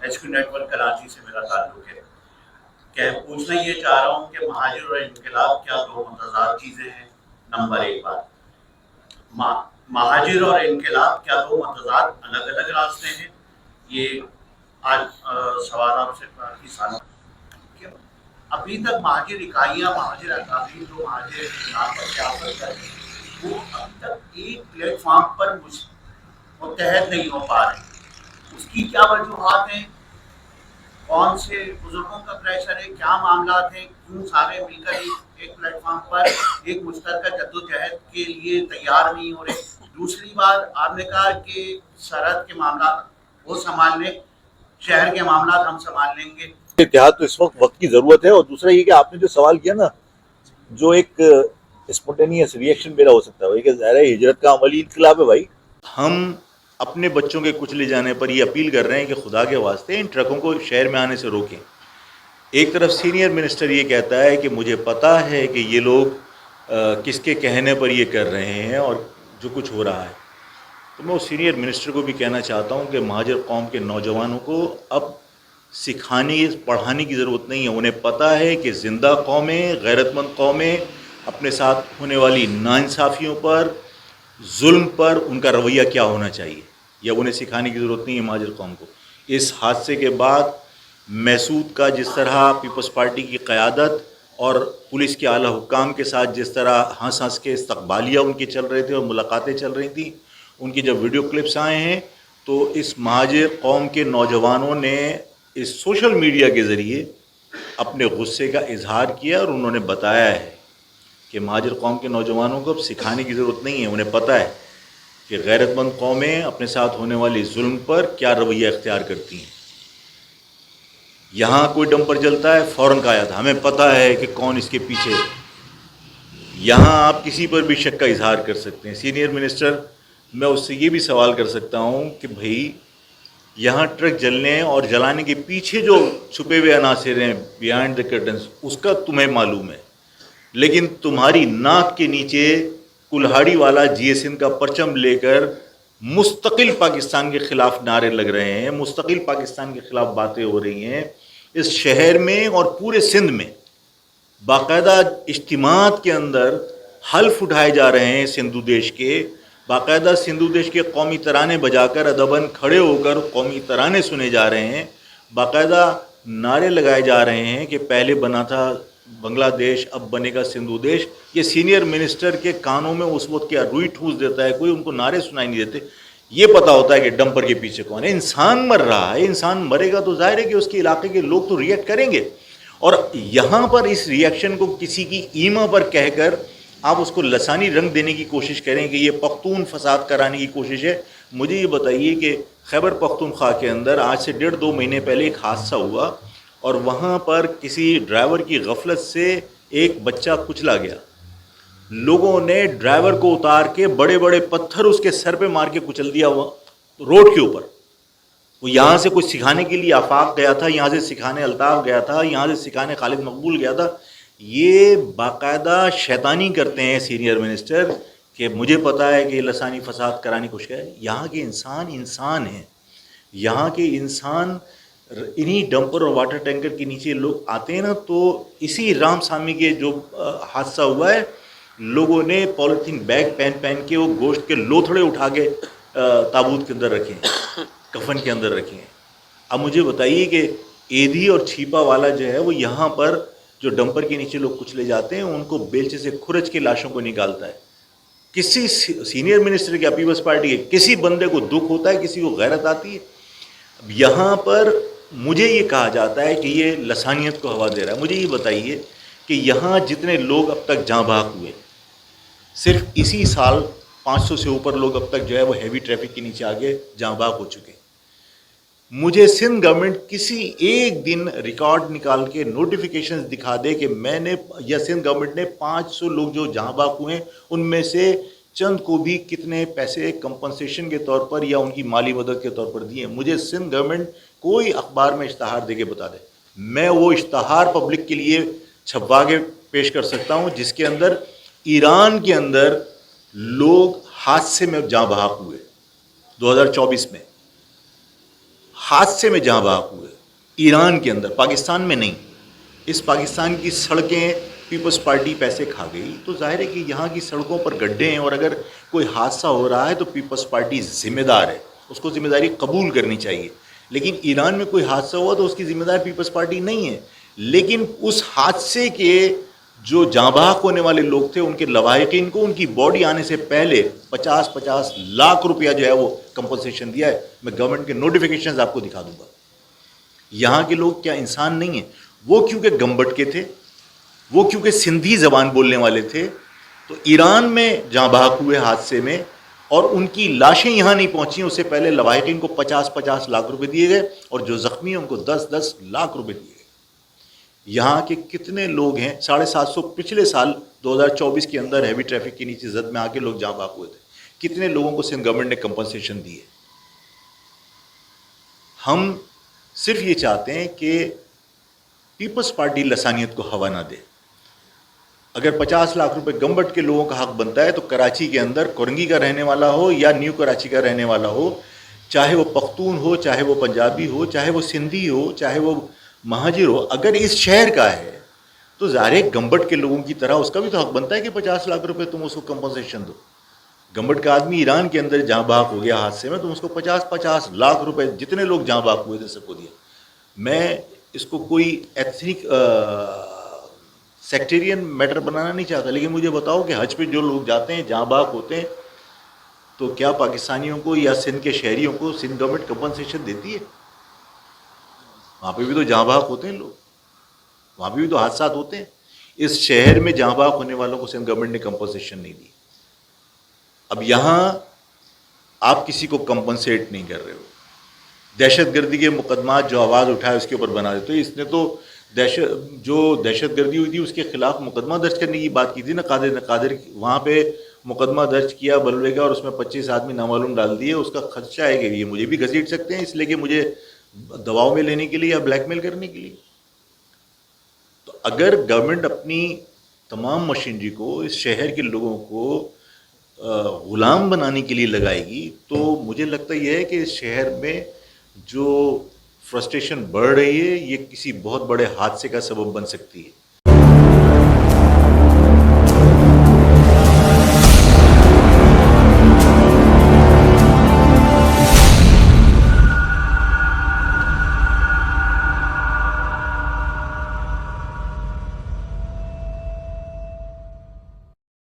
H net work Karachi سے میرا تعلق ہے. کہ پوچھنا یہ چاہ رہا ہوں کہ مہاجر اور انقلاب کیا دو متضاد چیزیں ہیں؟ نمبر ایک بات، مہاجر اور انقلاب کیا دو متضاد الگ الگ راستے ہیں؟ یہ آج سوال آپ سے کافی سال ابھی تک مہاجر اکائیاں، مہاجر اکابرین جو مہاجر انقلاب پر سیاست کر رہے ہیں، وہ ابھی تک ایک پلیٹ فارم پر متحد نہیں ہو پا رہے. اس کی کیا وجوہات ہیں؟ کون سے بزرگوں کا پریشر ہے؟ کیا معاملات ہیں؟ کیوں سارے مل کر ایک پلیٹ فارم پر ایک مشترکہ جدوجہد کے لیے تیار نہیں ہو رہے؟ دوسری بات، آپ نے کہا کہ سرحد کے معاملات وہ سنبھال لیں، شہر کے معاملات ہم سنبھال لیں گے. اتحاد تو اس وقت کی ضرورت ہے. اور دوسرا یہ کہ آپ نے جو سوال کیا نا، جو ایک اسپونٹینیس ریئیکشن میرا ہو سکتا ہے کہ ظاہر ہے ہجرت کا عملی انقلاب ہے بھائی. ہم اپنے بچوں کے کچلے جانے پر یہ اپیل کر رہے ہیں کہ خدا کے واسطے ان ٹرکوں کو شہر میں آنے سے روکیں. ایک طرف سینئر منسٹر یہ کہتا ہے کہ مجھے پتہ ہے کہ یہ لوگ کس کے کہنے پر یہ کر رہے ہیں اور جو کچھ ہو رہا ہے. تو میں اس سینئر منسٹر کو بھی کہنا چاہتا ہوں کہ مہاجر قوم کے نوجوانوں کو اب سکھانے پڑھانے کی ضرورت نہیں ہے. انہیں پتہ ہے کہ زندہ قومیں، غیرت مند قومیں اپنے ساتھ ہونے والی ناانصافیوں پر، ظلم پر ان کا رویہ کیا ہونا چاہیے. یا انہیں سکھانے کی ضرورت نہیں ہے مہاجر قوم کو. اس حادثے کے بعد محسود کا جس طرح پیپلز پارٹی کی قیادت اور پولیس کے اعلیٰ حکام کے ساتھ جس طرح ہنس ہنس کے استقبالیہ ان کی چل رہے تھے اور ملاقاتیں چل رہی تھیں، ان کی جب ویڈیو کلپس آئے ہیں تو اس مہاجر قوم کے نوجوانوں نے اس سوشل میڈیا کے ذریعے اپنے غصے کا اظہار کیا اور انہوں نے بتایا ہے کہ مہاجر قوم کے نوجوانوں کو اب سکھانے کی ضرورت نہیں ہے. انہیں پتہ ہے کہ غیرت مند قومیں اپنے ساتھ ہونے والی ظلم پر کیا رویہ اختیار کرتی ہیں. یہاں کوئی ڈمپر جلتا ہے فوراً کہا تھا ہمیں پتہ ہے کہ کون اس کے پیچھے. یہاں آپ کسی پر بھی شک کا اظہار کر سکتے ہیں. سینئر منسٹر، میں اس سے یہ بھی سوال کر سکتا ہوں کہ بھائی یہاں ٹرک جلنے اور جلانے کے پیچھے جو چھپے ہوئے عناصر ہیں بیہائنڈ دا کرٹنس، اس کا تمہیں معلوم ہے، لیکن تمہاری ناک کے نیچے کلہاڑی والا جی ایس این کا پرچم لے کر مستقل پاکستان کے خلاف نعرے لگ رہے ہیں، مستقل پاکستان کے خلاف باتیں ہو رہی ہیں. اس شہر میں اور پورے سندھ میں باقاعدہ اجتماعات کے اندر حلف اٹھائے جا رہے ہیں سندھو دیش کے، باقاعدہ سندھو دیش کے قومی ترانے بجا کر ادباً کھڑے ہو کر قومی ترانے سنے جا رہے ہیں، باقاعدہ نعرے لگائے جا رہے ہیں کہ پہلے بنا تھا بنگلہ دیش اب بنے گا سندھو دیش. یہ سینئر منسٹر کے کانوں میں اس وقت کیا روئی ٹھوس دیتا ہے کوئی، ان کو نعرے سنائی نہیں دیتے. یہ پتہ ہوتا ہے کہ ڈمپر کے پیچھے کون ہے. انسان مر رہا ہے، انسان مرے گا تو ظاہر ہے کہ اس کے علاقے کے لوگ تو ریئیکٹ کریں گے. اور یہاں پر اس ریئیکشن کو کسی کی ایما پر کہہ کر آپ اس کو لسانی رنگ دینے کی کوشش کریں کہ یہ پختون فساد کرانے کی کوشش ہے. مجھے یہ بتائیے کہ خیبر پختونخوا کے اندر آج سے 1.5-2 مہینے پہلے ایک حادثہ ہوا اور وہاں پر کسی ڈرائیور کی غفلت سے ایک بچہ کچلا گیا. لوگوں نے ڈرائیور کو اتار کے بڑے بڑے پتھر اس کے سر پہ مار کے کچل دیا روڈ کے اوپر. وہ یہاں سے کچھ سکھانے کے لیے آفاق گیا تھا، یہاں سے سکھانے الطاف گیا تھا، یہاں سے سکھانے خالد مقبول گیا تھا. یہ باقاعدہ شیطانی کرتے ہیں سینئر منسٹر کہ مجھے پتہ ہے کہ لسانی فساد کرانے کچھ ہے. یہاں کے انسان ہیں، یہاں کے انسان انہی ڈمپر اور واٹر ٹینکر کے نیچے لوگ آتے ہیں نا. تو اسی رام سامی کے جو حادثہ ہوا ہے، لوگوں نے پولیتھین بیگ پہن کے وہ گوشت کے لوتھڑے اٹھا کے تابوت کے اندر رکھے ہیں، کفن کے اندر رکھے ہیں. اب مجھے بتائیے کہ ایدھی اور چھیپا والا جو ہے وہ یہاں پر جو ڈمپر کے نیچے لوگ کچلے جاتے ہیں ان کو بیلچے سے کھرچ کے لاشوں کو نکالتا ہے. کسی سینئر منسٹر کے، پیپلز پارٹی کے کسی بندے کو دکھ ہوتا ہے، کسی کو غیرت آتی ہے؟ اب یہاں پر مجھے یہ کہا جاتا ہے کہ یہ لسانیت کو ہوا دے رہا ہے. مجھے یہ بتائیے کہ یہاں جتنے لوگ اب تک جاں بحق ہوئے، صرف اسی سال 500 سے اوپر لوگ اب تک جو ہے وہ ہیوی ٹریفک کے نیچے آگے جاں بحق ہو چکے. مجھے سندھ گورنمنٹ کسی ایک دن ریکارڈ نکال کے نوٹیفیکیشنز دکھا دے کہ میں نے یا سندھ گورنمنٹ نے 500 لوگ جو جہاں بحق ہوئے ہیں ان میں سے چند کو بھی کتنے پیسے کمپنسیشن کے طور پر یا ان کی مالی مدد کے طور پر دیے. مجھے سندھ گورنمنٹ کوئی اخبار میں اشتہار دے کے بتا دے، میں وہ اشتہار پبلک کے لیے چھپوا کے پیش کر سکتا ہوں جس کے اندر ایران کے اندر لوگ حادثے میں جاں بحق ہوئے 2024 میں. حادثے میں جہاں بحق ہوئے ایران کے اندر، پاکستان میں نہیں. اس پاکستان کی سڑکیں پیپلز پارٹی پیسے کھا گئی، تو ظاہر ہے کہ یہاں کی سڑکوں پر گڈھے ہیں، اور اگر کوئی حادثہ ہو رہا ہے تو پیپلز پارٹی ذمہ دار ہے، اس کو ذمہ داری قبول کرنی چاہیے. لیکن ایران میں کوئی حادثہ ہوا تو اس کی ذمہ دار پیپلز پارٹی نہیں ہے. لیکن اس حادثے کے جو جاں بحق ہونے والے لوگ تھے، ان کے لواحقین کو ان کی باڈی آنے سے پہلے 50 لاکھ روپیہ جو ہے وہ کمپنسیشن دیا ہے. میں گورنمنٹ کے نوٹیفیکیشنز آپ کو دکھا دوں گا. یہاں کے لوگ کیا انسان نہیں ہیں؟ وہ کیونکہ گمبٹ کے تھے، وہ کیونکہ سندھی زبان بولنے والے تھے، تو ایران میں جاں بحق ہوئے حادثے میں، اور ان کی لاشیں یہاں نہیں پہنچیں اس سے پہلے لواحقین کو 50 لاکھ روپے دیے گئے، اور جو زخمی ہیں ان کو 10 لاکھ روپے دیے گئے. یہاں کے کتنے لوگ ہیں؟ 750 پچھلے سال 2024 کے اندر ہیوی ٹریفک کے نیچے زد میں آ کے لوگ جاں بحق ہوئے تھے. کتنے لوگوں کو سندھ گورنمنٹ نے کمپنسیشن دی ہے؟ ہم صرف یہ چاہتے ہیں کہ پیپلز پارٹی لسانیت کو ہوا نہ دے. اگر 50 لاکھ روپے گمبٹ کے لوگوں کا حق بنتا ہے تو کراچی کے اندر کورنگی کا رہنے والا ہو یا نیو کراچی کا رہنے والا ہو، چاہے وہ پختون ہو، چاہے وہ پنجابی ہو، چاہے وہ سندھی ہو، چاہے وہ مہاجر ہو، اگر اس شہر کا ہے تو ظاہر ہے گمبٹ کے لوگوں کی طرح اس کا بھی تو حق بنتا ہے کہ 50 لاکھ روپے تم اس کو کمپنسیشن دو. گمبٹ کا آدمی ایران کے اندر جہاں بحق ہو گیا حادثے میں، تم اس کو 50 لاکھ روپے جتنے لوگ جہاں بحق ہوئے تھے سب کو دیا. میں اس کو کوئی ایتھنک سیکٹیرین میٹر بنانا نہیں چاہتا، لیکن مجھے بتاؤ کہ حج پہ جو لوگ جاتے ہیں جہاں بحق ہوتے ہیں، تو کیا پاکستانیوں کو یا سندھ کے شہریوں کو سندھ گورنمنٹ کمپنسیشن دیتی ہے؟ وہاں پہ بھی تو جہاں بحق ہوتے ہیں لوگ، وہاں پہ بھی تو حادثات ہوتے ہیں. اس شہر میں جہاں بحق ہونے والوں کو سندھ گورنمنٹ نے کمپنسیشن نہیں دی. اب یہاں آپ کسی کو کمپنسیٹ نہیں کر رہے ہو. دہشت گردی کے مقدمات جو آواز اٹھائے اس کے اوپر بنا دیتے. اس نے تو دہشت گردی ہوئی تھی اس کے خلاف مقدمہ درج کرنے کی بات کی تھی نا. قادر وہاں پہ مقدمہ درج کیا بلوے کا، اور اس میں 25 آدمی نامعلوم ڈال دیے. اس کا خدشہ ہے کہ یہ مجھے بھی گھسیٹ سکتے ہیں، اس لیے کہ مجھے دباؤ میں لینے کے لیے یا بلیک میل کرنے کے لیے. تو اگر گورنمنٹ اپنی تمام مشینری کو اس شہر کے لوگوں کو غلام بنانے کے لیے لگائے گی، تو مجھے لگتا یہ ہے کہ اس شہر میں جو فرسٹریشن بڑھ رہی ہے یہ کسی بہت بڑے حادثے کا سبب بن سکتی ہے.